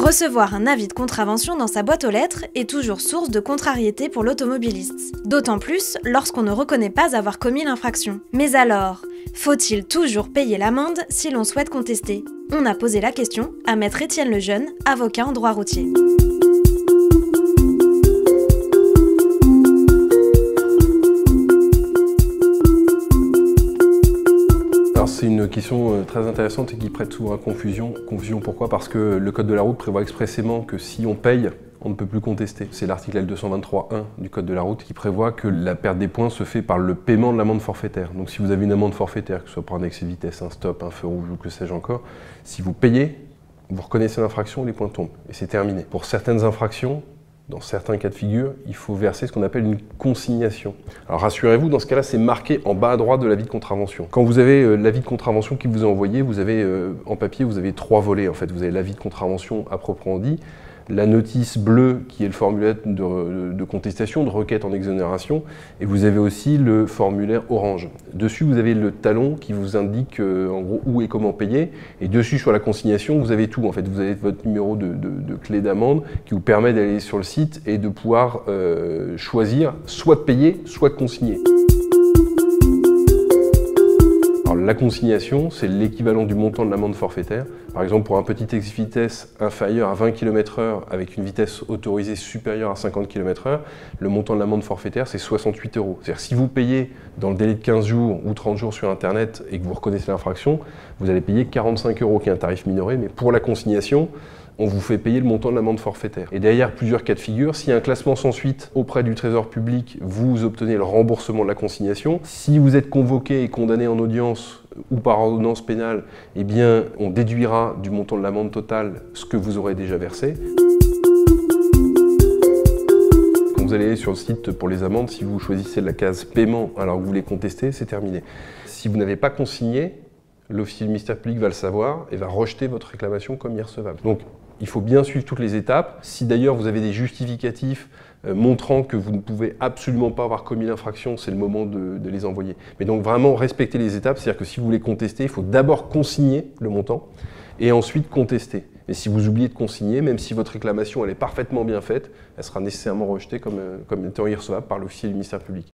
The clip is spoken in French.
Recevoir un avis de contravention dans sa boîte aux lettres est toujours source de contrariété pour l'automobiliste. D'autant plus lorsqu'on ne reconnaît pas avoir commis l'infraction. Mais alors, faut-il toujours payer l'amende si l'on souhaite contester? On a posé la question à Maître Étienne Lejeune, avocat en droit routier. C'est une question très intéressante et qui prête souvent à confusion. Confusion pourquoi? Parce que le Code de la route prévoit expressément que si on paye, on ne peut plus contester. C'est l'article L223.1 du Code de la route qui prévoit que la perte des points se fait par le paiement de l'amende forfaitaire. Donc si vous avez une amende forfaitaire, que ce soit pour un excès de vitesse, un stop, un feu rouge ou que sais-je encore, si vous payez, vous reconnaissez l'infraction, les points tombent et c'est terminé. Pour certaines infractions, dans certains cas de figure, il faut verser ce qu'on appelle une consignation. Alors rassurez-vous, dans ce cas-là, c'est marqué en bas à droite de l'avis de contravention. Quand vous avez l'avis de contravention qui vous est envoyé, vous avez en papier, vous avez 3 volets en fait. Vous avez l'avis de contravention à proprement dit, la notice bleue qui est le formulaire de contestation, de requête en exonération, et vous avez aussi le formulaire orange. Dessus, vous avez le talon qui vous indique en gros où et comment payer, et dessus sur la consignation, vous avez tout. En fait, vous avez votre numéro de clé d'amende qui vous permet d'aller sur le site et de pouvoir choisir soit de payer, soit de consigner. La consignation, c'est l'équivalent du montant de l'amende forfaitaire. Par exemple, pour un petit excès de vitesse inférieur à 20 km/h avec une vitesse autorisée supérieure à 50 km/h, le montant de l'amende forfaitaire, c'est 68 €. C'est-à-dire si vous payez dans le délai de 15 jours ou 30 jours sur Internet et que vous reconnaissez l'infraction, vous allez payer 45 €, qui est un tarif minoré, mais pour la consignation, on vous fait payer le montant de l'amende forfaitaire. Et derrière, plusieurs cas de figure. Si un classement sans suite auprès du Trésor public, vous obtenez le remboursement de la consignation. Si vous êtes convoqué et condamné en audience ou par ordonnance pénale, eh bien, on déduira du montant de l'amende totale ce que vous aurez déjà versé. Quand vous allez sur le site pour les amendes, si vous choisissez la case paiement alors que vous voulez contester, c'est terminé. Si vous n'avez pas consigné, l'officier du ministère public va le savoir et va rejeter votre réclamation comme irrecevable. Donc, il faut bien suivre toutes les étapes. Si d'ailleurs vous avez des justificatifs montrant que vous ne pouvez absolument pas avoir commis l'infraction, c'est le moment de les envoyer. Mais donc vraiment respecter les étapes, c'est-à-dire que si vous voulez contester, il faut d'abord consigner le montant et ensuite contester. Et si vous oubliez de consigner, même si votre réclamation elle est parfaitement bien faite, elle sera nécessairement rejetée comme étant irrecevable par l'officier du ministère public.